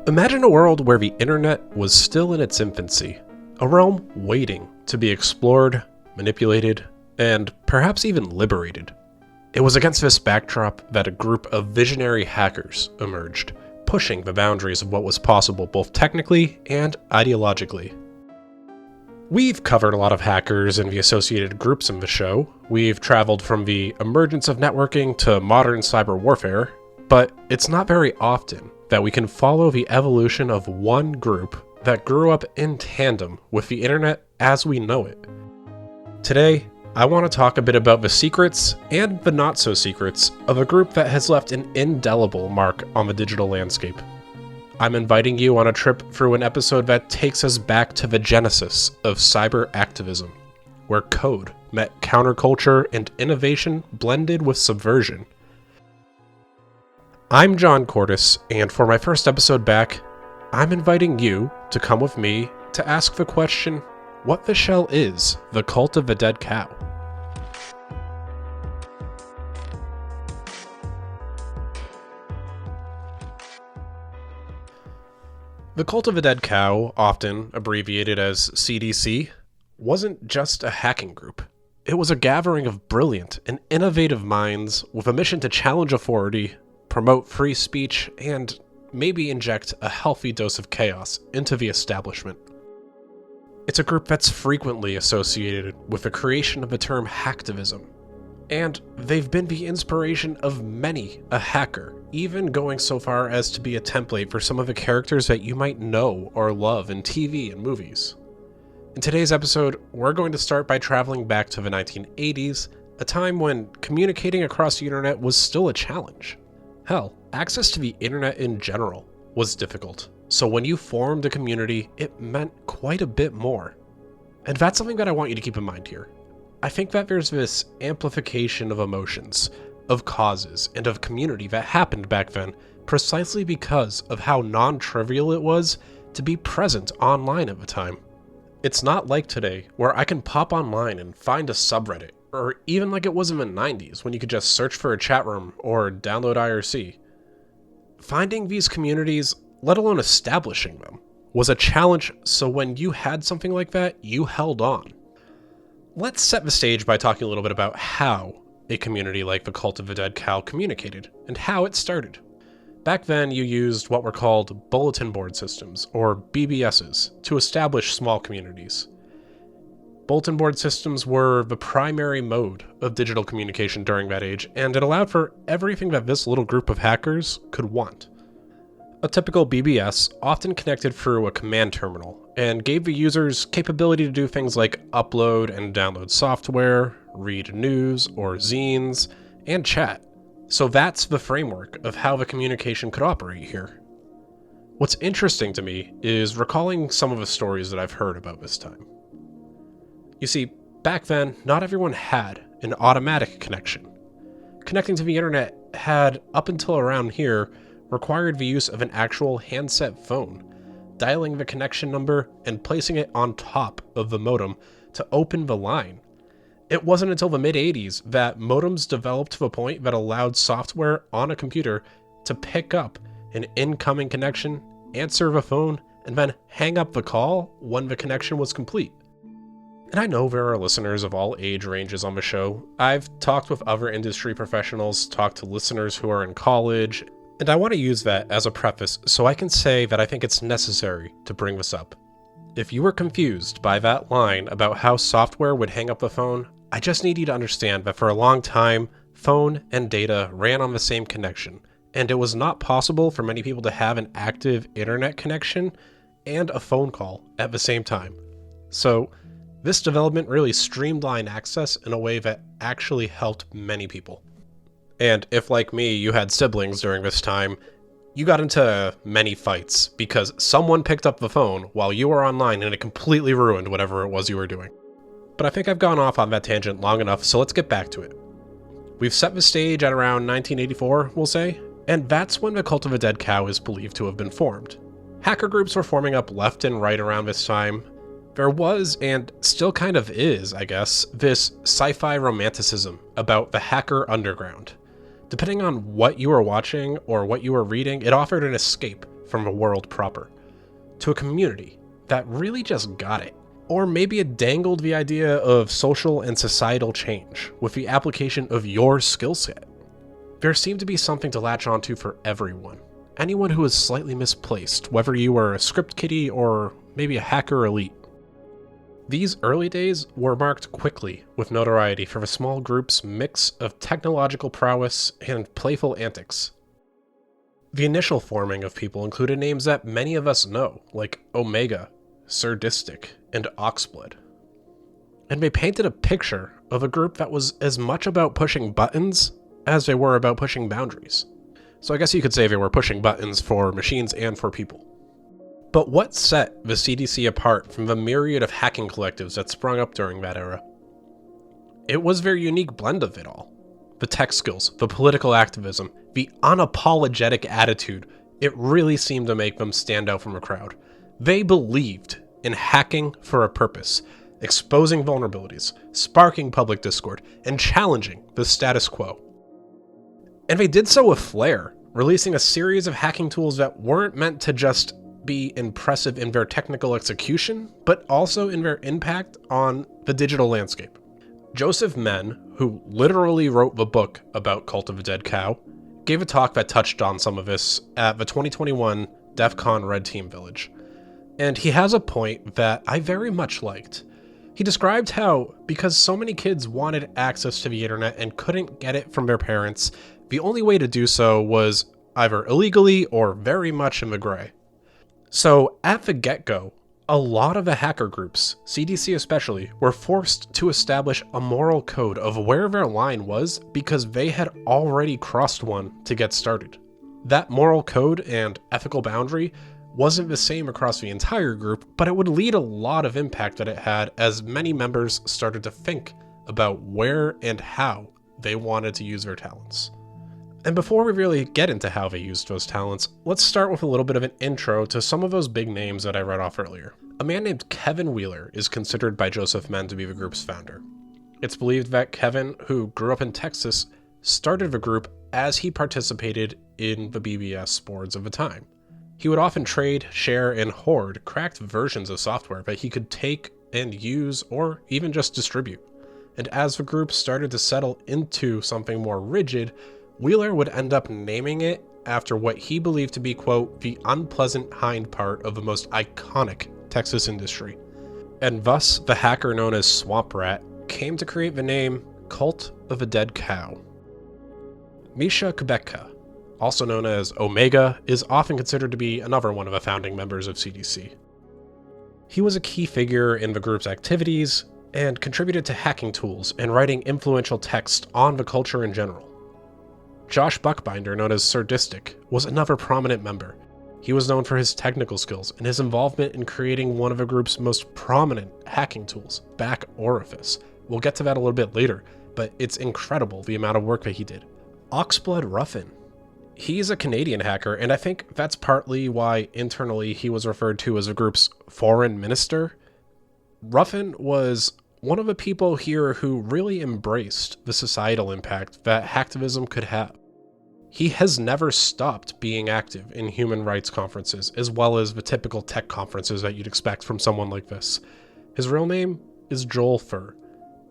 Imagine a world where the internet was still in its infancy, a realm waiting to be explored, manipulated, and perhaps even liberated. It was against this backdrop that a group of visionary hackers emerged, pushing the boundaries of what was possible both technically and ideologically. We've covered a lot of hackers and the associated groups in the show. We've traveled from the emergence of networking to modern cyber warfare, but it's not very often that we can follow the evolution of one group that grew up in tandem with the internet as we know it. Today, I want to talk a bit about the secrets and the not-so-secrets of a group that has left an indelible mark on the digital landscape. I'm inviting you on a trip through an episode that takes us back to the genesis of cyber activism, where code met counterculture and innovation blended with subversion. I'm John Cordes, and for my first episode back, I'm inviting you to come with me to ask the question, what the shell is the cult of the dead cow? The cult of the dead cow, often abbreviated as CDC, wasn't just a hacking group. It was a gathering of brilliant and innovative minds with a mission to challenge authority, promote free speech, and maybe inject a healthy dose of chaos into the establishment. It's a group that's frequently associated with the creation of the term hacktivism, and they've been the inspiration of many a hacker, even going so far as to be a template for some of the characters that you might know or love in TV and movies. In today's episode, we're going to start by traveling back to the 1980s, a time when communicating across the internet was still a challenge. Hell, access to the internet in general was difficult, so when you formed a community, it meant quite a bit more. And that's something that I want you to keep in mind here. I think that there's this amplification of emotions, of causes, and of community that happened back then precisely because of how non-trivial it was to be present online at the time. It's not like today, where I can pop online and find a subreddit, or even like it was in the 90s when you could just search for a chat room or download IRC. Finding these communities, let alone establishing them, was a challenge, so when you had something like that, you held on. Let's set the stage by talking a little bit about how a community like the Cult of the Dead Cow communicated, and how it started. Back then, you used what were called bulletin board systems, or BBSs, to establish small communities. Bulletin board systems were the primary mode of digital communication during that age, and it allowed for everything that this little group of hackers could want. A typical BBS often connected through a command terminal, and gave the users capability to do things like upload and download software, read news or zines, and chat. So that's the framework of how the communication could operate here. What's interesting to me is recalling some of the stories that I've heard about this time. You see, back then, not everyone had an automatic connection. Connecting to the internet had, up until around here, required the use of an actual handset phone, dialing the connection number and placing it on top of the modem to open the line. It wasn't until the mid-80s that modems developed to the point that allowed software on a computer to pick up an incoming connection, answer the phone, and then hang up the call when the connection was complete. And I know there are listeners of all age ranges on the show. I've talked with other industry professionals, talked to listeners who are in college, and I want to use that as a preface so I can say that I think it's necessary to bring this up. If you were confused by that line about how software would hang up the phone, I just need you to understand that for a long time, phone and data ran on the same connection, and it was not possible for many people to have an active internet connection and a phone call at the same time. So, this development really streamlined access in a way that actually helped many people. And if, like me, you had siblings during this time, you got into many fights because someone picked up the phone while you were online and it completely ruined whatever it was you were doing. But I think I've gone off on that tangent long enough, so let's get back to it. We've set the stage at around 1984, we'll say, and that's when the Cult of the Dead Cow is believed to have been formed. Hacker groups were forming up left and right around this time. There was, and still kind of is, I guess, this sci-fi romanticism about the hacker underground. Depending on what you were watching or what you were reading, it offered an escape from a world proper, to a community that really just got it. Or maybe it dangled the idea of social and societal change with the application of your skill set. There seemed to be something to latch onto for everyone. Anyone who was slightly misplaced, whether you were a script kiddie or maybe a hacker elite. These early days were marked quickly with notoriety for the small group's mix of technological prowess and playful antics. The initial forming of people included names that many of us know, like Omega, Surdistic, and Oxblood. And they painted a picture of a group that was as much about pushing buttons as they were about pushing boundaries. So I guess you could say they were pushing buttons for machines and for people. But what set the CDC apart from the myriad of hacking collectives that sprung up during that era? It was their unique blend of it all. The tech skills, the political activism, the unapologetic attitude, it really seemed to make them stand out from a crowd. They believed in hacking for a purpose, exposing vulnerabilities, sparking public discord, and challenging the status quo. And they did so with flair, releasing a series of hacking tools that weren't meant to just be impressive in their technical execution, but also in their impact on the digital landscape. Joseph Menn, who literally wrote the book about Cult of the Dead Cow, gave a talk that touched on some of this at the 2021 DEF CON Red Team Village. And he has a point that I very much liked. He described how, because so many kids wanted access to the internet and couldn't get it from their parents, the only way to do so was either illegally or very much in the gray. So at the get-go, a lot of the hacker groups, CDC especially, were forced to establish a moral code of where their line was because they had already crossed one to get started. That moral code and ethical boundary wasn't the same across the entire group, but it would lead a lot of impact that it had as many members started to think about where and how they wanted to use their talents. And before we really get into how they used those talents, let's start with a little bit of an intro to some of those big names that I read off earlier. A man named Kevin Wheeler is considered by Joseph Menn to be the group's founder. It's believed that Kevin, who grew up in Texas, started the group as he participated in the BBS boards of the time. He would often trade, share, and hoard cracked versions of software that he could take and use or even just distribute. And as the group started to settle into something more rigid, Wheeler would end up naming it after what he believed to be, quote, the unpleasant hind part of the most iconic Texas industry. And thus, the hacker known as Swamp Rat came to create the name Cult of the Dead Cow. Misha Kubecka, also known as Omega, is often considered to be another one of the founding members of CDC. He was a key figure in the group's activities and contributed to hacking tools and writing influential text on the culture in general. Josh Buckbinder, known as Surdistic, was another prominent member. He was known for his technical skills and his involvement in creating one of the group's most prominent hacking tools, Back Orifice. We'll get to that a little bit later, but it's incredible the amount of work that he did. Oxblood Ruffin. He's a Canadian hacker, and I think that's partly why internally he was referred to as the group's foreign minister. Ruffin was one of the people here who really embraced the societal impact that hacktivism could have. He has never stopped being active in human rights conferences, as well as the typical tech conferences that you'd expect from someone like this. His real name is Joel Furr,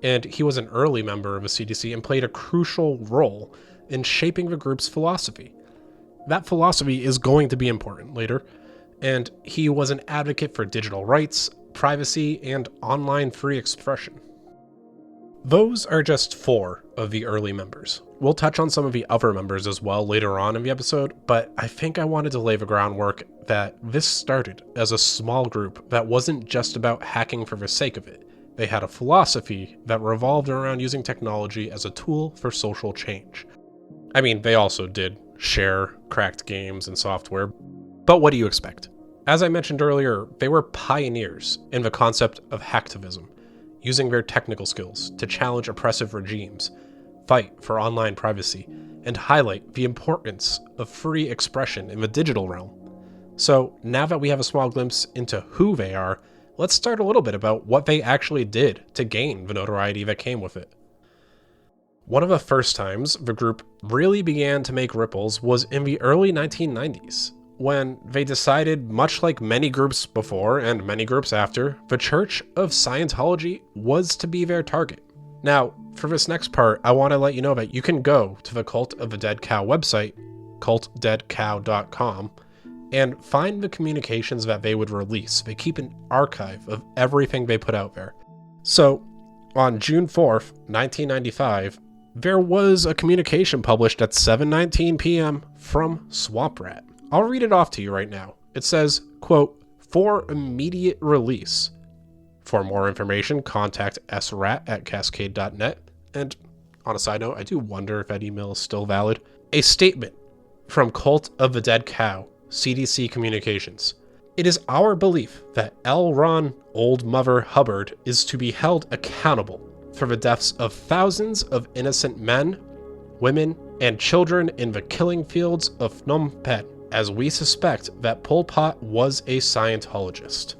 and he was an early member of the CDC and played a crucial role in shaping the group's philosophy. That philosophy is going to be important later, and he was an advocate for digital rights, privacy, and online free expression. Those are just 4 of the early members. We'll touch on some of the other members as well later on in the episode, but I think I wanted to lay the groundwork that this started as a small group that wasn't just about hacking for the sake of it. They had a philosophy that revolved around using technology as a tool for social change. I mean, they also did share cracked games and software, but what do you expect? As I mentioned earlier, they were pioneers in the concept of hacktivism, using their technical skills to challenge oppressive regimes, fight for online privacy, and highlight the importance of free expression in the digital realm. So now that we have a small glimpse into who they are, let's start a little bit about what they actually did to gain the notoriety that came with it. One of the first times the group really began to make ripples was in the early 1990s, when they decided, much like many groups before and many groups after, the Church of Scientology was to be their target. Now, for this next part, I want to let you know that you can go to the Cult of the Dead Cow website, cultdeadcow.com, and find the communications that they would release. They keep an archive of everything they put out there. So, on June 4th, 1995, there was a communication published at 7:19 p.m. from Swamp Rat. I'll read it off to you right now. It says, quote, "For immediate release. For more information, contact srat@cascade.net." And on a side note, I do wonder if that email is still valid. A statement from Cult of the Dead Cow, CDC Communications. "It is our belief that L. Ron Old Mother Hubbard is to be held accountable for the deaths of thousands of innocent men, women, and children in the killing fields of Phnom Penh, as we suspect that Pol Pot was a Scientologist.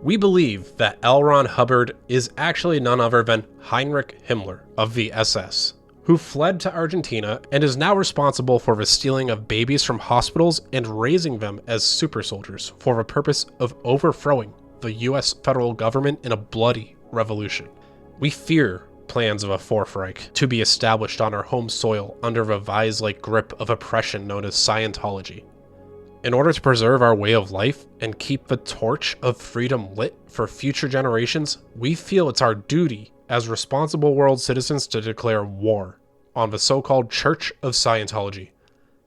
We believe that L. Ron Hubbard is actually none other than Heinrich Himmler of the SS, who fled to Argentina and is now responsible for the stealing of babies from hospitals and raising them as super soldiers for the purpose of overthrowing the US federal government in a bloody revolution. We fear plans of a Fourth Reich to be established on our home soil under the vise-like grip of oppression known as Scientology. In order to preserve our way of life and keep the torch of freedom lit for future generations, we feel it's our duty as responsible world citizens to declare war on the so-called Church of Scientology.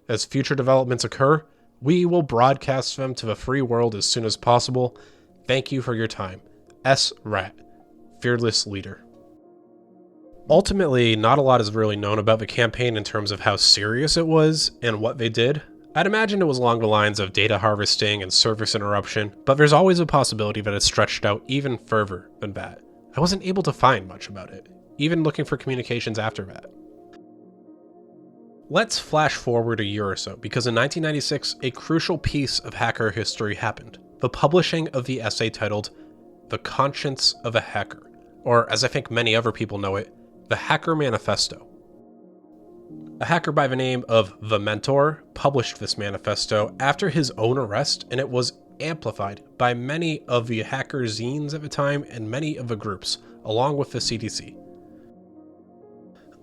As future developments occur, we will broadcast them to the free world as soon as possible. Thank you for your time. S. Rat, Fearless Leader." Ultimately, not a lot is really known about the campaign in terms of how serious it was and what they did. I'd imagine it was along the lines of data harvesting and service interruption, but there's always a possibility that it stretched out even further than that. I wasn't able to find much about it, even looking for communications after that. Let's flash forward a year or so, because in 1996, a crucial piece of hacker history happened: the publishing of the essay titled "The Conscience of a Hacker," or as I think many other people know it, the Hacker Manifesto. A hacker by the name of The Mentor published this manifesto after his own arrest, and it was amplified by many of the hacker zines at the time and many of the groups, along with the CDC.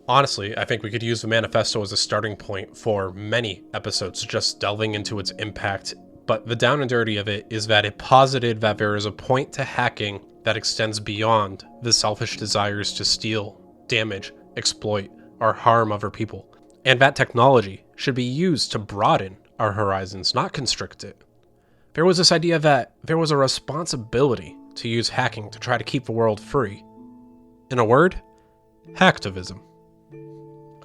Honestly, I think we could use the manifesto as a starting point for many episodes, just delving into its impact, but the down and dirty of it is that it posited that there is a point to hacking that extends beyond the selfish desires to steal, damage, exploit, or harm other people, and that technology should be used to broaden our horizons, not constrict it. There was this idea that there was a responsibility to use hacking to try to keep the world free. In a word, hacktivism.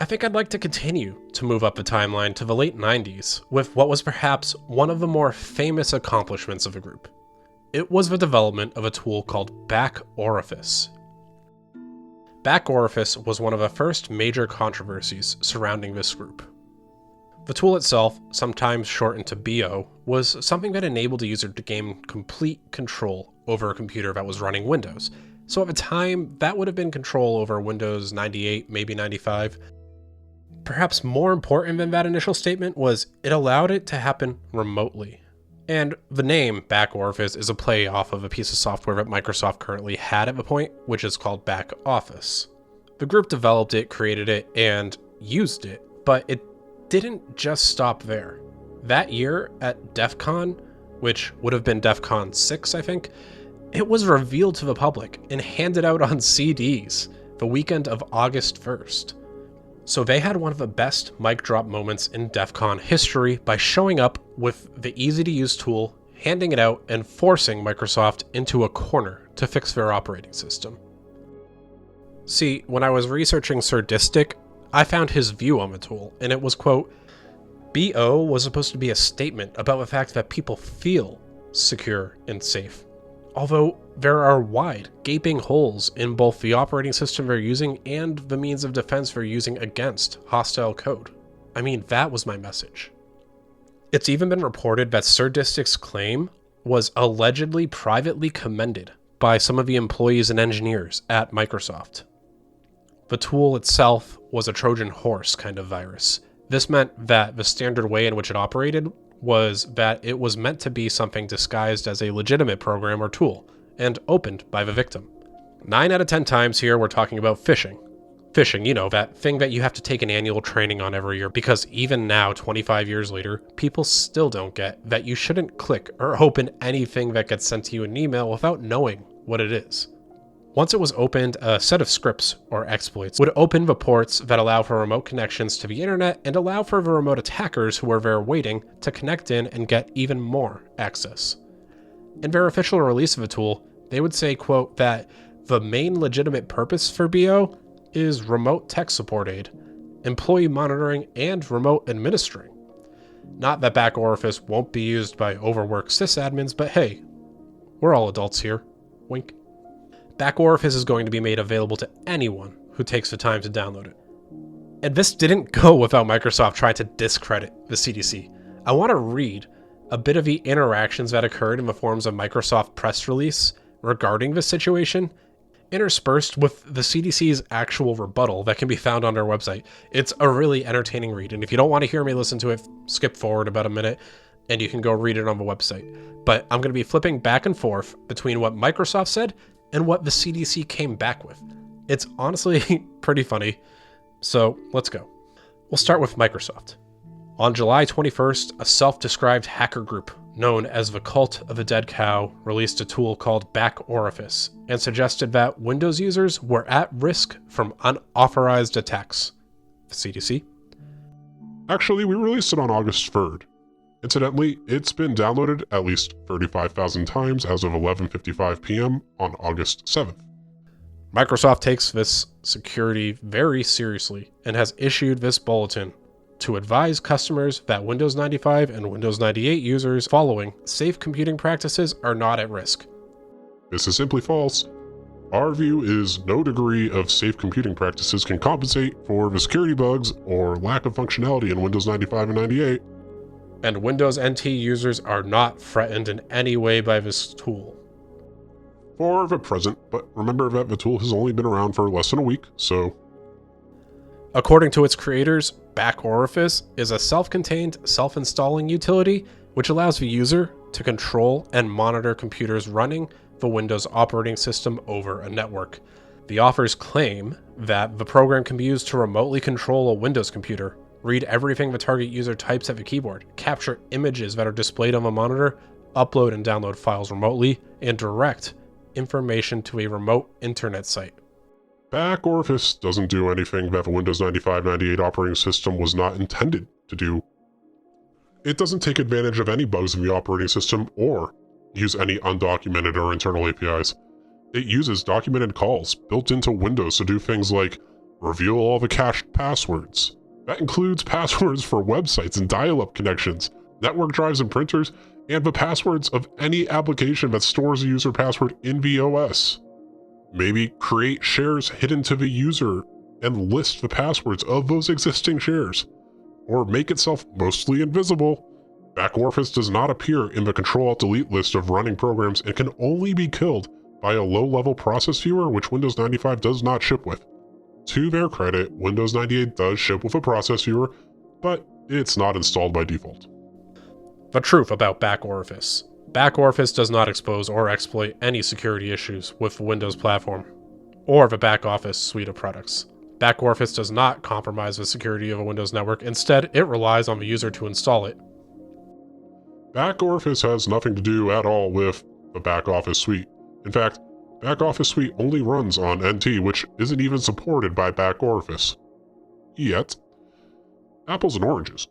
I think I'd like to continue to move up the timeline to the late 90s with what was perhaps one of the more famous accomplishments of the group. It was the development of a tool called Back Orifice. Back Orifice was one of the first major controversies surrounding this group. The tool itself, sometimes shortened to BO, was something that enabled a user to gain complete control over a computer that was running Windows. So at the time, that would have been control over Windows 98, maybe 95. Perhaps more important than that initial statement was it allowed it to happen remotely. And the name Back Orifice is a play off of a piece of software that Microsoft currently had at the point, which is called Back Office. The group developed it, created it, and used it, but it didn't just stop there. That year at DEF CON, which would have been DEF CON 6, I think, it was revealed to the public and handed out on CDs the weekend of August 1st. So they had one of the best mic drop moments in DEF CON history by showing up with the easy-to-use tool, handing it out, and forcing Microsoft into a corner to fix their operating system. See, when I was researching Surdistic, I found his view on the tool, and it was, quote, "BO was supposed to be a statement about the fact that people feel secure and safe. Although there are wide, gaping holes in both the operating system they're using and the means of defense they're using against hostile code." I mean, that was my message. It's even been reported that Surdistic's claim was allegedly privately commended by some of the employees and engineers at Microsoft. The tool itself was a Trojan horse kind of virus. This meant that the standard way in which it operated was that it was meant to be something disguised as a legitimate program or tool, and opened by the victim. 9 out of 10 times here we're talking about phishing. Phishing, you know, that thing that you have to take an annual training on every year, because even now, 25 years later, people still don't get that you shouldn't click or open anything that gets sent to you in an email without knowing what it is. Once it was opened, a set of scripts, or exploits, would open the ports that allow for remote connections to the internet and allow for the remote attackers who are there waiting to connect in and get even more access. In their official release of the tool, they would say, quote, that the main legitimate purpose for BO is remote tech support aid, employee monitoring, and remote administering. Not that back orifice won't be used by overworked sysadmins, but hey, we're all adults here. Wink. Back orifice is going to be made available to anyone who takes the time to download it. And this didn't go without Microsoft trying to discredit the CDC. I want to read a bit of the interactions that occurred in the forms of Microsoft press release regarding this situation, interspersed with the CDC's actual rebuttal that can be found on their website. It's a really entertaining read, and if you don't want to hear me listen to it, skip forward about a minute and you can go read it on the website. But I'm going to be flipping back and forth between what Microsoft said and what the CDC came back with. It's honestly pretty funny, so let's go. We'll start with Microsoft. On July 21st, a self-described hacker group known as the Cult of the Dead Cow released a tool called Back Orifice and suggested that Windows users were at risk from unauthorized attacks. The CDC? Actually, we released it on August 3rd. Incidentally, it's been downloaded at least 35,000 times as of 11:55 p.m. on August 7th. Microsoft takes this security very seriously and has issued this bulletin to advise customers that Windows 95 and Windows 98 users following safe computing practices are not at risk. This is simply false. Our view is no degree of safe computing practices can compensate for the security bugs or lack of functionality in Windows 95 and 98. And Windows NT users are not threatened in any way by this tool. For the present, but remember that the tool has only been around for less than a week, so... According to its creators, Back Orifice is a self-contained, self-installing utility which allows the user to control and monitor computers running the Windows operating system over a network. The authors claim that the program can be used to remotely control a Windows computer, read everything the target user types at the keyboard, capture images that are displayed on the monitor, upload and download files remotely, and direct information to a remote internet site. Back Orifice doesn't do anything that the Windows 95-98 operating system was not intended to do. It doesn't take advantage of any bugs in the operating system or use any undocumented or internal APIs. It uses documented calls built into Windows to do things like reveal all the cached passwords. That includes passwords for websites and dial-up connections, network drives and printers, and the passwords of any application that stores a user password in the OS. Maybe create shares hidden to the user and list the passwords of those existing shares, or make itself mostly invisible. Back Orifice does not appear in the Control-Alt-Delete list of running programs and can only be killed by a low-level process viewer, which Windows 95 does not ship with. To their credit, Windows 98 does ship with a process viewer, but it's not installed by default. The truth about Back Orifice. Back Orifice does not expose or exploit any security issues with the Windows platform, or the Back Office suite of products. Back Orifice does not compromise the security of a Windows network. Instead, it relies on the user to install it. Back Orifice has nothing to do at all with the Back Office suite. In fact, Back Office suite only runs on NT, which isn't even supported by Back Orifice. Yet. Apples and oranges.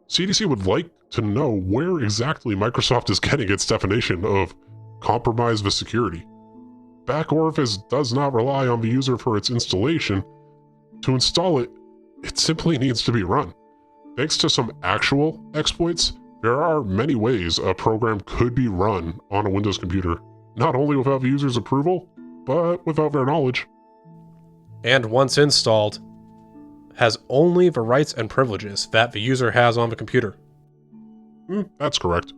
CDC would like to know where exactly Microsoft is getting its definition of compromise the security. Back Orifice does not rely on the user for its installation. To install it, it simply needs to be run. Thanks to some actual exploits, there are many ways a program could be run on a Windows computer, not only without the user's approval, but without their knowledge. And once installed, has only the rights and privileges that the user has on the computer. That's correct.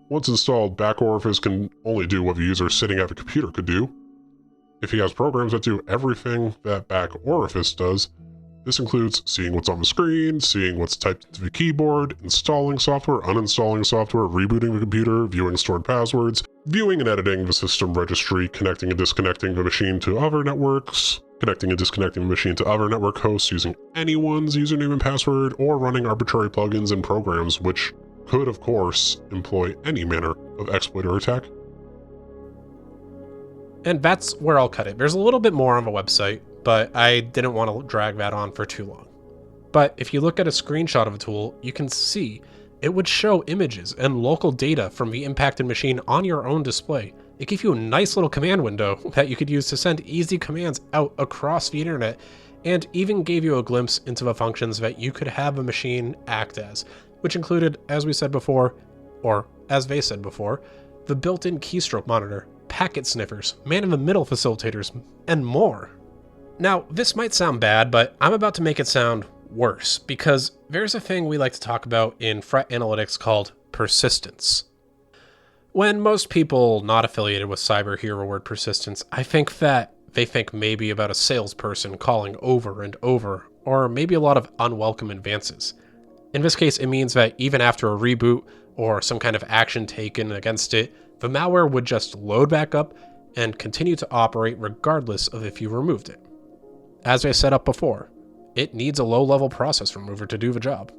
Once installed, Back Orifice can only do what the user sitting at the computer could do. If he has programs that do everything that Back Orifice does, This includes seeing what's on the screen, seeing what's typed into the keyboard, installing software, uninstalling software, rebooting the computer, viewing stored passwords, viewing and editing the system registry, connecting and disconnecting the machine to other networks, connecting and disconnecting the machine to other network hosts using anyone's username and password, or running arbitrary plugins and programs which could, of course, employ any manner of exploit or attack. And that's where I'll cut it. There's a little bit more on the website, but I didn't want to drag that on for too long. But if you look at a screenshot of a tool, you can see it would show images and local data from the impacted machine on your own display. It gives you a nice little command window that you could use to send easy commands out across the internet, and even gave you a glimpse into the functions that you could have a machine act as, which included, as we said before, or as they said before, the built-in keystroke monitor, packet sniffers, man-in-the-middle facilitators, and more. Now, this might sound bad, but I'm about to make it sound worse, because there's a thing we like to talk about in threat analytics called persistence. When most people not affiliated with cyber hear the word persistence, I think that they think maybe about a salesperson calling over and over, or maybe a lot of unwelcome advances. In this case, it means that even after a reboot or some kind of action taken against it, the malware would just load back up and continue to operate regardless of if you removed it. As I set up before, it needs a low-level process remover to do the job.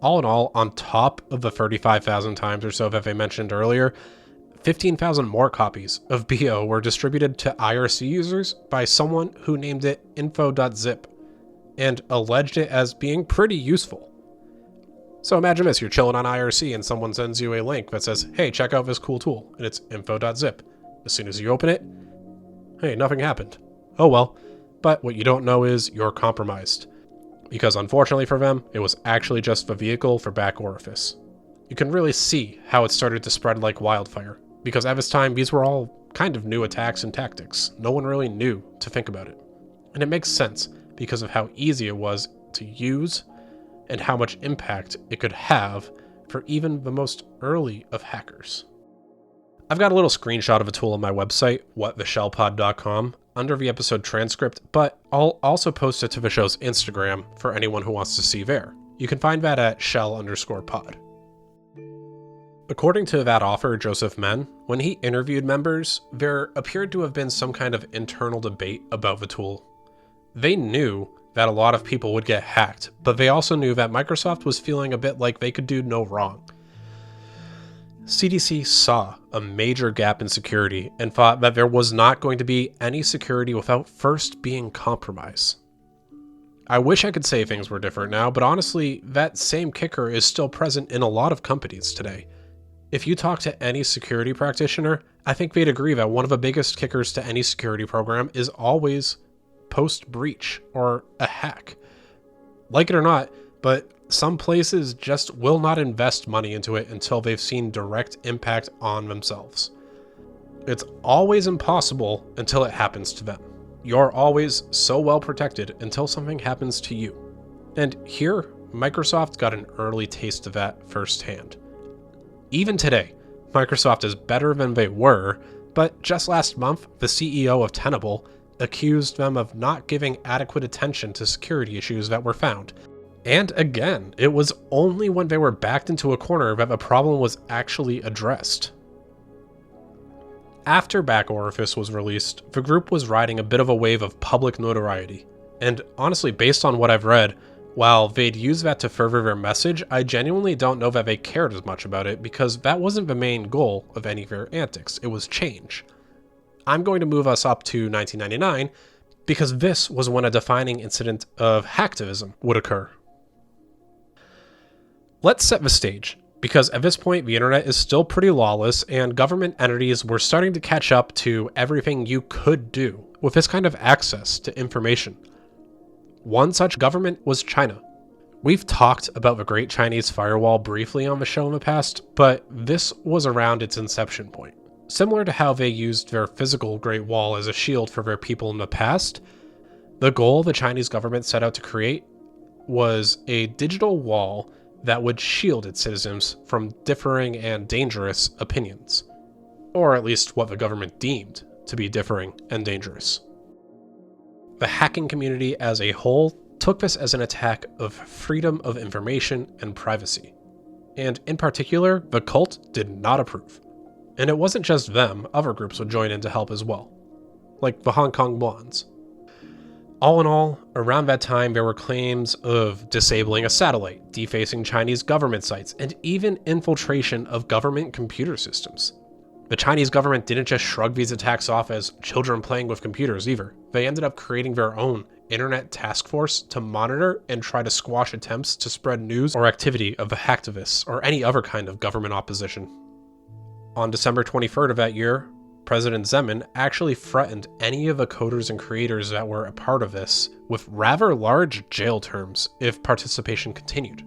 All in all, on top of the 35,000 times or so that I mentioned earlier, 15,000 more copies of BO were distributed to IRC users by someone who named it info.zip and alleged it as being pretty useful. So imagine this, you're chilling on IRC and someone sends you a link that says, hey, check out this cool tool, and it's info.zip. As soon as you open it, hey, nothing happened. Oh well. But what you don't know is you're compromised. Because unfortunately for them, it was actually just the vehicle for back orifice. You can really see how it started to spread like wildfire, because at this time these were all kind of new attacks and tactics. No one really knew to think about it. And it makes sense because of how easy it was to use and how much impact it could have for even the most early of hackers. I've got a little screenshot of a tool on my website, whattheshellpod.com, under the episode transcript, but I'll also post it to the show's Instagram for anyone who wants to see there. You can find that at shell_pod. According to that author, Joseph Menn, when he interviewed members, there appeared to have been some kind of internal debate about the tool. They knew that a lot of people would get hacked, but they also knew that Microsoft was feeling a bit like they could do no wrong. CDC saw a major gap in security and thought that there was not going to be any security without first being compromised. I wish I could say things were different now, but honestly, that same kicker is still present in a lot of companies today. If you talk to any security practitioner, I think they'd agree that one of the biggest kickers to any security program is always post-breach or a hack. Like it or not, but some places just will not invest money into it until they've seen direct impact on themselves. It's always impossible until it happens to them. You're always so well protected until something happens to you. And here, Microsoft got an early taste of that firsthand. Even today, Microsoft is better than they were, but just last month, the CEO of Tenable accused them of not giving adequate attention to security issues that were found. And again, it was only when they were backed into a corner that the problem was actually addressed. After Back Orifice was released, the group was riding a bit of a wave of public notoriety. And honestly, based on what I've read, while they'd use that to further their message, I genuinely don't know that they cared as much about it because that wasn't the main goal of any of their antics. It was change. I'm going to move us up to 1999 because this was when a defining incident of hacktivism would occur. Let's set the stage, because at this point the internet is still pretty lawless and government entities were starting to catch up to everything you could do with this kind of access to information. One such government was China. We've talked about the Great Chinese Firewall briefly on the show in the past, but this was around its inception point. Similar to how they used their physical Great Wall as a shield for their people in the past, the goal the Chinese government set out to create was a digital wall that would shield its citizens from differing and dangerous opinions, or at least what the government deemed to be differing and dangerous. The hacking community as a whole took this as an attack of freedom of information and privacy. And in particular, the cult did not approve. And it wasn't just them, other groups would join in to help as well, like the Hong Kong Blondes. All in all, around that time there were claims of disabling a satellite, defacing Chinese government sites, and even infiltration of government computer systems. The Chinese government didn't just shrug these attacks off as children playing with computers either. They ended up creating their own internet task force to monitor and try to squash attempts to spread news or activity of the hacktivists or any other kind of government opposition. On December 23rd of that year, President Zeman actually threatened any of the coders and creators that were a part of this with rather large jail terms if participation continued.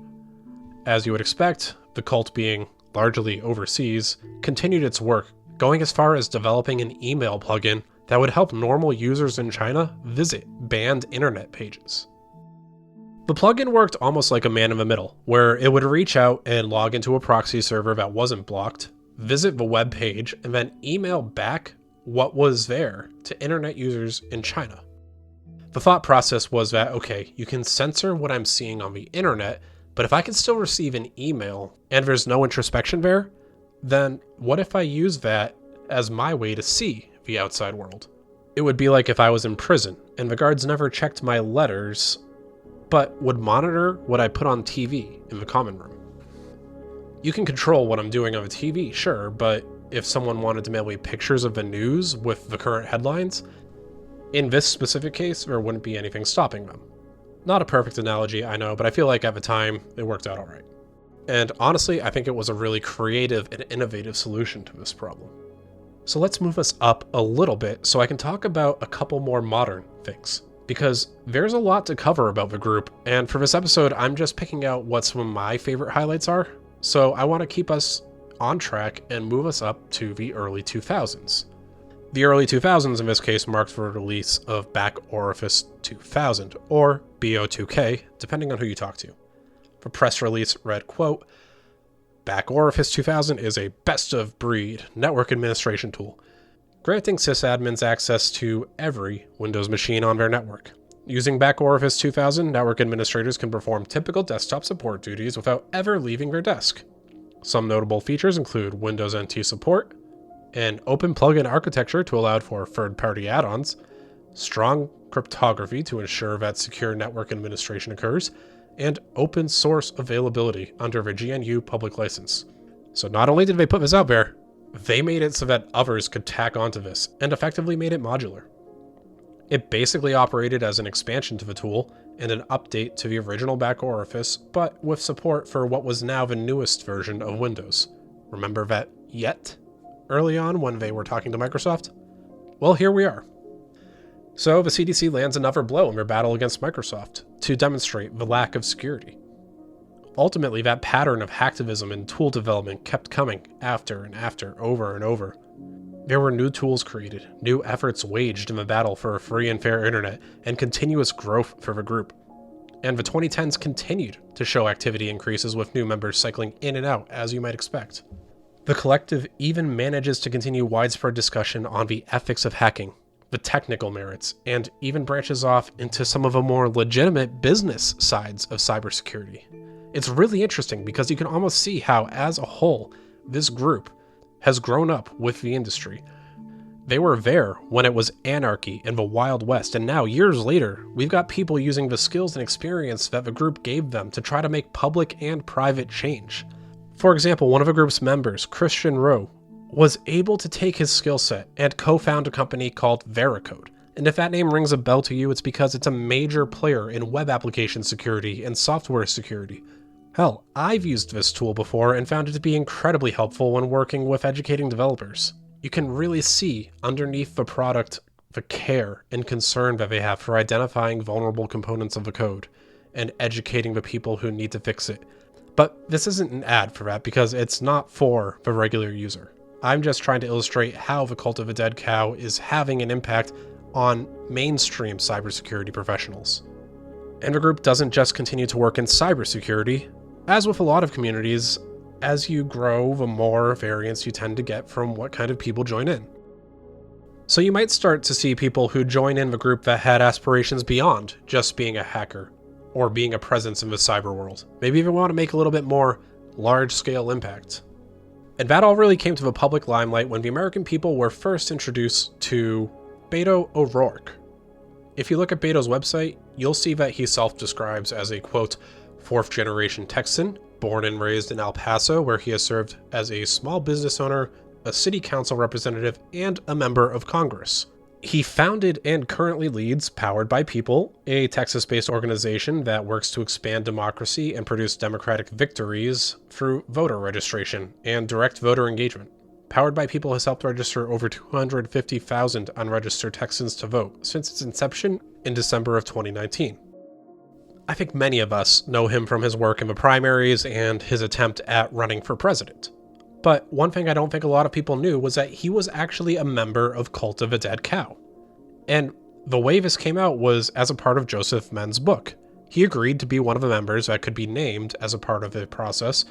As you would expect, the cult, being largely overseas, continued its work, going as far as developing an email plugin that would help normal users in China visit banned internet pages. The plugin worked almost like a man in the middle, where it would reach out and log into a proxy server that wasn't blocked, visit the web page, and then email back what was there to internet users in China. The thought process was that, okay, you can censor what I'm seeing on the internet, but if I can still receive an email and there's no introspection there, then what if I use that as my way to see the outside world? It would be like if I was in prison and the guards never checked my letters, but would monitor what I put on TV in the common room. You can control what I'm doing on the TV, sure, but if someone wanted to mail me pictures of the news with the current headlines, in this specific case, there wouldn't be anything stopping them. Not a perfect analogy, I know, but I feel like at the time, it worked out alright. And honestly, I think it was a really creative and innovative solution to this problem. So let's move us up a little bit so I can talk about a couple more modern things, because there's a lot to cover about the group, and for this episode, I'm just picking out what some of my favorite highlights are. So I want to keep us on track and move us up to the early 2000s. The early 2000s in this case marked the release of Back Orifice 2000, or BO2K, depending on who you talk to. The press release read, quote, "Back Orifice 2000 is a best-of-breed network administration tool, granting sysadmins access to every Windows machine on their network. Using Back Orifice 2000, network administrators can perform typical desktop support duties without ever leaving their desk. Some notable features include Windows NT support, an open plugin architecture to allow for third-party add-ons, strong cryptography to ensure that secure network administration occurs, and open source availability under the GNU public license." So not only did they put this out there, they made it so that others could tack onto this and effectively made it modular. It basically operated as an expansion to the tool and an update to the original Back Orifice, but with support for what was now the newest version of Windows. Remember that yet? Early on when they were talking to Microsoft? Well, here we are. So the CDC lands another blow in their battle against Microsoft to demonstrate the lack of security. Ultimately, that pattern of hacktivism and tool development kept coming after and after, over and over. There were new tools created, new efforts waged in the battle for a free and fair internet, and continuous growth for the group. And the 2010s continued to show activity increases with new members cycling in and out, as you might expect. The collective even manages to continue widespread discussion on the ethics of hacking, the technical merits, and even branches off into some of the more legitimate business sides of cybersecurity. It's really interesting because you can almost see how, as a whole, this group has grown up with the industry. They were there when it was anarchy in the Wild West, and now, years later, we've got people using the skills and experience that the group gave them to try to make public and private change. For example, one of the group's members, Christian Rowe, was able to take his skill set and co-found a company called Veracode. And if that name rings a bell to you, it's because it's a major player in web application security and software security. Hell, I've used this tool before and found it to be incredibly helpful when working with educating developers. You can really see underneath the product the care and concern that they have for identifying vulnerable components of the code and educating the people who need to fix it. But this isn't an ad for that because it's not for the regular user. I'm just trying to illustrate how the Cult of a Dead Cow is having an impact on mainstream cybersecurity professionals. And the group doesn't just continue to work in cybersecurity. As with a lot of communities, as you grow, the more variance you tend to get from what kind of people join in. So you might start to see people who join in the group that had aspirations beyond just being a hacker, or being a presence in the cyber world. Maybe even want to make a little bit more large-scale impact. And that all really came to the public limelight when the American people were first introduced to Beto O'Rourke. If you look at Beto's website, you'll see that he self-describes as a, quote, fourth-generation Texan, born and raised in El Paso, where he has served as a small business owner, a city council representative, and a member of Congress. He founded and currently leads Powered by People, a Texas-based organization that works to expand democracy and produce democratic victories through voter registration and direct voter engagement. Powered by People has helped register over 250,000 unregistered Texans to vote since its inception in December of 2019. I think many of us know him from his work in the primaries and his attempt at running for president. But one thing I don't think a lot of people knew was that he was actually a member of Cult of a Dead Cow. And the way this came out was as a part of Joseph Men's book. He agreed to be one of the members that could be named as a part of the process,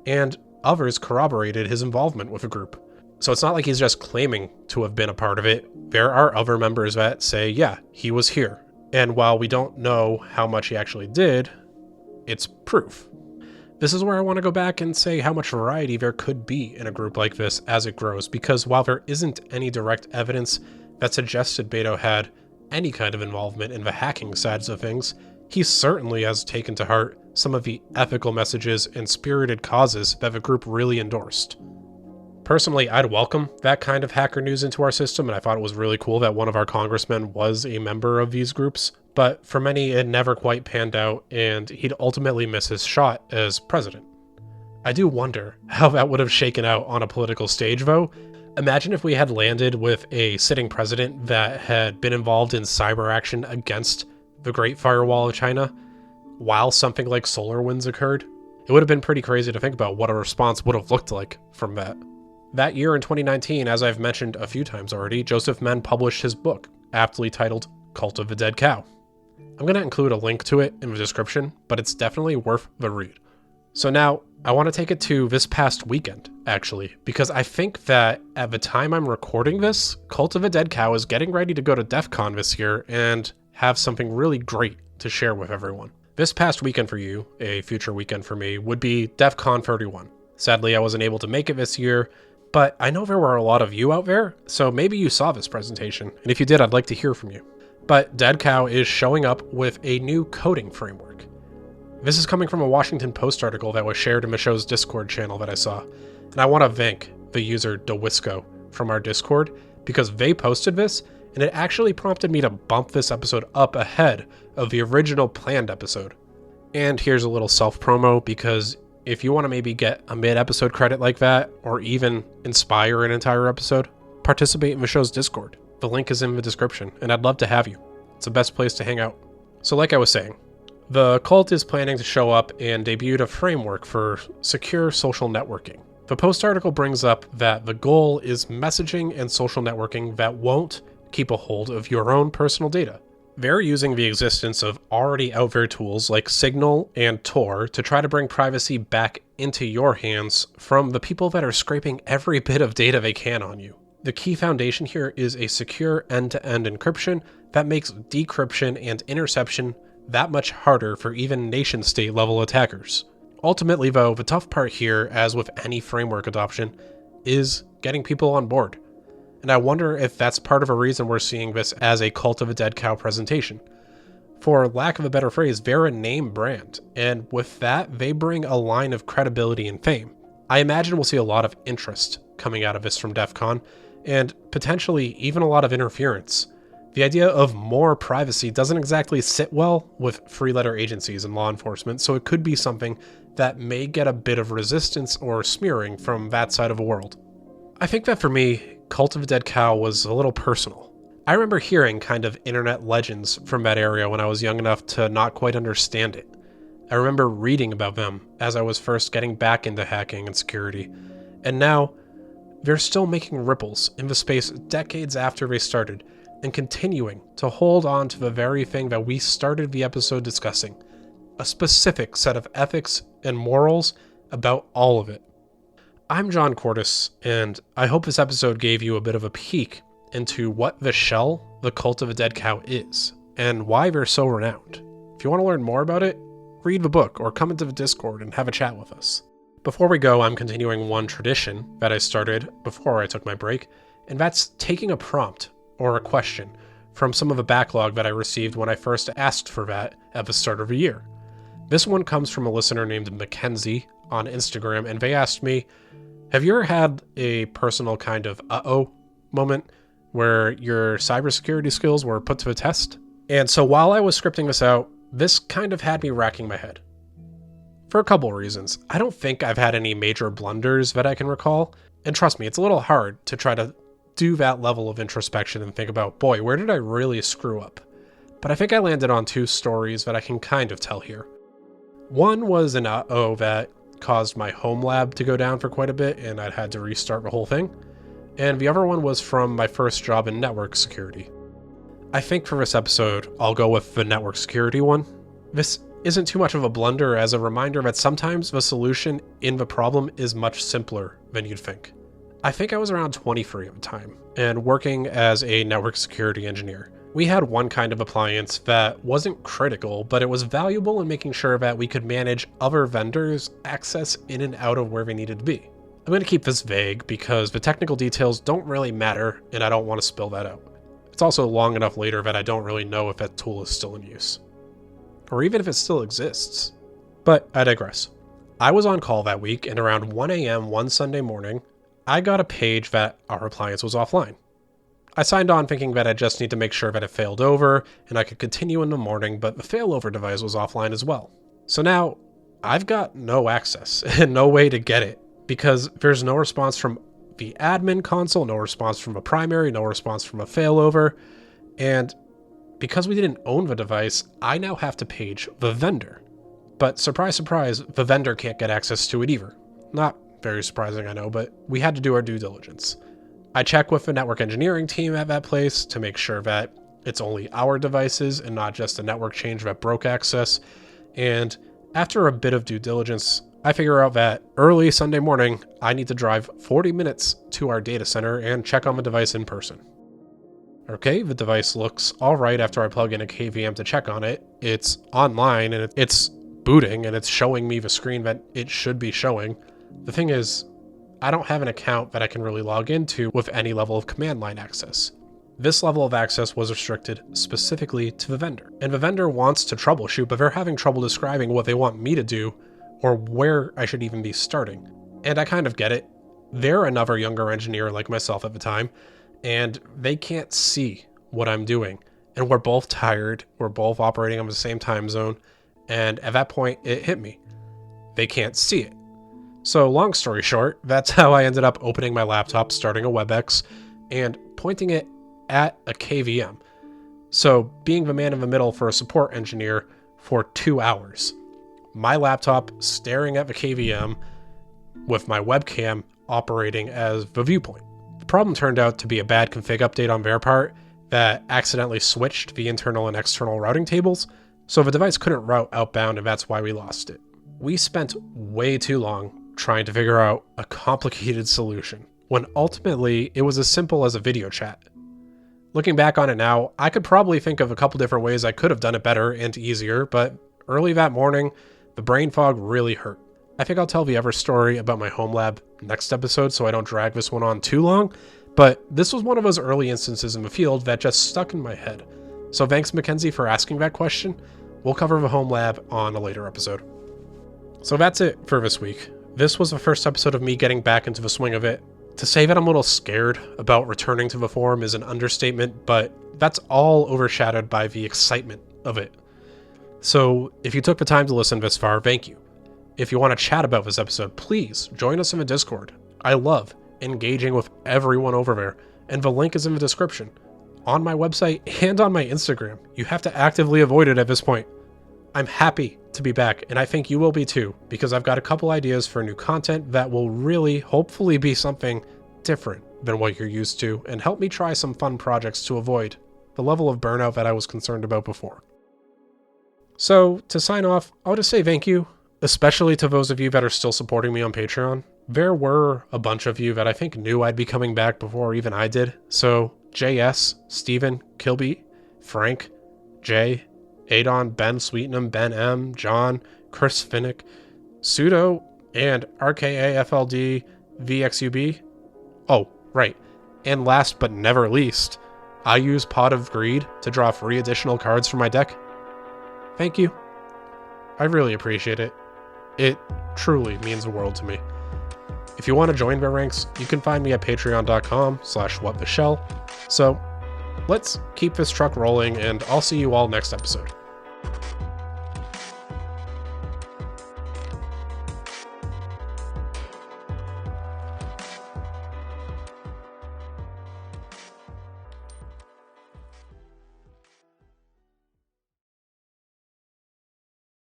and others corroborated his involvement with the group. So it's not like he's just claiming to have been a part of it. There are other members that say, yeah, he was here. And while we don't know how much he actually did, it's proof. This is where I want to go back and say how much variety there could be in a group like this as it grows, because while there isn't any direct evidence that suggested Beto had any kind of involvement in the hacking sides of things, he certainly has taken to heart some of the ethical messages and spirited causes that the group really endorsed. Personally, I'd welcome that kind of hacker news into our system, and I thought it was really cool that one of our congressmen was a member of these groups. But for many, it never quite panned out, and he'd ultimately miss his shot as president. I do wonder how that would have shaken out on a political stage, though. Imagine if we had landed with a sitting president that had been involved in cyber action against the Great Firewall of China while something like SolarWinds occurred. It would have been pretty crazy to think about what a response would have looked like from that. That year in 2019, as I've mentioned a few times already, Joseph Menn published his book, aptly titled Cult of the Dead Cow. I'm going to include a link to it in the description, but it's definitely worth the read. So now, I want to take it to this past weekend, actually, because I think that at the time I'm recording this, Cult of a Dead Cow is getting ready to go to DEF CON this year and have something really great to share with everyone. This past weekend for you, a future weekend for me, would be DEF CON 31. Sadly, I wasn't able to make it this year, but I know there were a lot of you out there, so maybe you saw this presentation, and if you did, I'd like to hear from you. But Dead Cow is showing up with a new coding framework. This is coming from a Washington Post article that was shared in the show's Discord channel that I saw. And I want to thank the user DeWisco from our Discord, because they posted this, and it actually prompted me to bump this episode up ahead of the original planned episode. And here's a little self-promo, because if you want to maybe get a mid-episode credit like that, or even inspire an entire episode, participate in the show's Discord. The link is in the description, and I'd love to have you. It's the best place to hang out. So like I was saying, the cult is planning to show up and debuted a framework for secure social networking. The Post article brings up that the goal is messaging and social networking that won't keep a hold of your own personal data. They're using the existence of already out there tools like Signal and Tor to try to bring privacy back into your hands from the people that are scraping every bit of data they can on you. The key foundation here is a secure end-to-end encryption that makes decryption and interception that much harder for even nation-state level attackers. Ultimately, though, the tough part here, as with any framework adoption, is getting people on board. And I wonder if that's part of a reason we're seeing this as a Cult of a Dead Cow presentation. For lack of a better phrase, they're a name brand, and with that, they bring a line of credibility and fame. I imagine we'll see a lot of interest coming out of this from DEF CON, and potentially even a lot of interference. The idea of more privacy doesn't exactly sit well with three-letter agencies and law enforcement, so it could be something that may get a bit of resistance or smearing from that side of the world. I think that for me, Cult of a Dead Cow was a little personal. I remember hearing kind of internet legends from that area when I was young enough to not quite understand it. I remember reading about them as I was first getting back into hacking and security, and now they're still making ripples in the space decades after they started, and continuing to hold on to the very thing that we started the episode discussing, a specific set of ethics and morals about all of it. I'm John Cordes, and I hope this episode gave you a bit of a peek into what the shell, the Cult of a Dead Cow, is, and why they're so renowned. If you want to learn more about it, read the book or come into the Discord and have a chat with us. Before we go, I'm continuing one tradition that I started before I took my break, and that's taking a prompt or a question from some of the backlog that I received when I first asked for that at the start of the year. This one comes from a listener named Mackenzie on Instagram, and they asked me, have you ever had a personal kind of uh-oh moment where your cybersecurity skills were put to the test? And so while I was scripting this out, this kind of had me racking my head. For a couple reasons. I don't think I've had any major blunders that I can recall, and trust me, it's a little hard to try to do that level of introspection and think about, boy, where did I really screw up? But I think I landed on two stories that I can kind of tell here. One was an uh-oh that caused my home lab to go down for quite a bit, and I'd had to restart the whole thing. And the other one was from my first job in network security. I think for this episode, I'll go with the network security one. This isn't too much of a blunder as a reminder that sometimes the solution in the problem is much simpler than you'd think. I think I was around 23 at the time, and working as a network security engineer. We had one kind of appliance that wasn't critical, but it was valuable in making sure that we could manage other vendors' access in and out of where they needed to be. I'm going to keep this vague because the technical details don't really matter, and I don't want to spill that out. It's also long enough later that I don't really know if that tool is still in use, or even if it still exists. But I digress. I was on call that week, and around 1 a.m. one Sunday morning, I got a page that our appliance was offline. I signed on thinking that I just need to make sure that it failed over and I could continue in the morning, but the failover device was offline as well. So now I've got no access and no way to get it because there's no response from the admin console, no response from a primary, no response from a failover. And because we didn't own the device, I now have to page the vendor. But surprise, surprise, the vendor can't get access to it either. Not very surprising, I know, but we had to do our due diligence. I check with the network engineering team at that place to make sure that it's only our devices and not just a network change that broke access. And after a bit of due diligence, I figure out that early Sunday morning, I need to drive 40 minutes to our data center and check on the device in person. Okay, the device looks all right after I plug in a KVM to check on it. It's online and it's booting and it's showing me the screen that it should be showing. The thing is, I don't have an account that I can really log into with any level of command line access. This level of access was restricted specifically to the vendor. And the vendor wants to troubleshoot, but they're having trouble describing what they want me to do or where I should even be starting. And I kind of get it. They're another younger engineer like myself at the time, and they can't see what I'm doing. And we're both tired. We're both operating on the same time zone. And at that point, it hit me. They can't see it. So long story short, that's how I ended up opening my laptop, starting a WebEx, and pointing it at a KVM. So being the man in the middle for a support engineer for 2 hours. My laptop staring at the KVM with my webcam operating as the viewpoint. The problem turned out to be a bad config update on their part that accidentally switched the internal and external routing tables, so the device couldn't route outbound, and that's why we lost it. We spent way too long trying to figure out a complicated solution, when ultimately it was as simple as a video chat. Looking back on it now, I could probably think of a couple different ways I could have done it better and easier, but early that morning, the brain fog really hurt. I think I'll tell the other story about my home lab next episode so I don't drag this one on too long, but this was one of those early instances in the field that just stuck in my head. So thanks, Mackenzie, for asking that question. We'll cover the home lab on a later episode. So that's it for this week. This was the first episode of me getting back into the swing of it. To say that I'm a little scared about returning to the forum is an understatement, but that's all overshadowed by the excitement of it. So if you took the time to listen this far, thank you. If you want to chat about this episode, please join us in the Discord. I love engaging with everyone over there, and the link is in the description, on my website and on my Instagram. You have to actively avoid it at this point. I'm happy to be back, and I think you will be too, because I've got a couple ideas for new content that will really, hopefully, be something different than what you're used to, and help me try some fun projects to avoid the level of burnout that I was concerned about before. So, to sign off, I'll just say thank you, especially to those of you that are still supporting me on Patreon. There were a bunch of you that I think knew I'd be coming back before even I did. So, JS, Steven, Kilby, Frank, Jay, Adon, Ben Sweetenham, Ben M, John, Chris Finnick, Pseudo, and RKAFLD VXUB. Oh, right. And last but never least, I use Pot of Greed to draw free additional cards from my deck. Thank you. I really appreciate it. It truly means the world to me. If you want to join my ranks, you can find me at patreon.com/whattheshell. So let's keep this truck rolling, and I'll see you all next episode.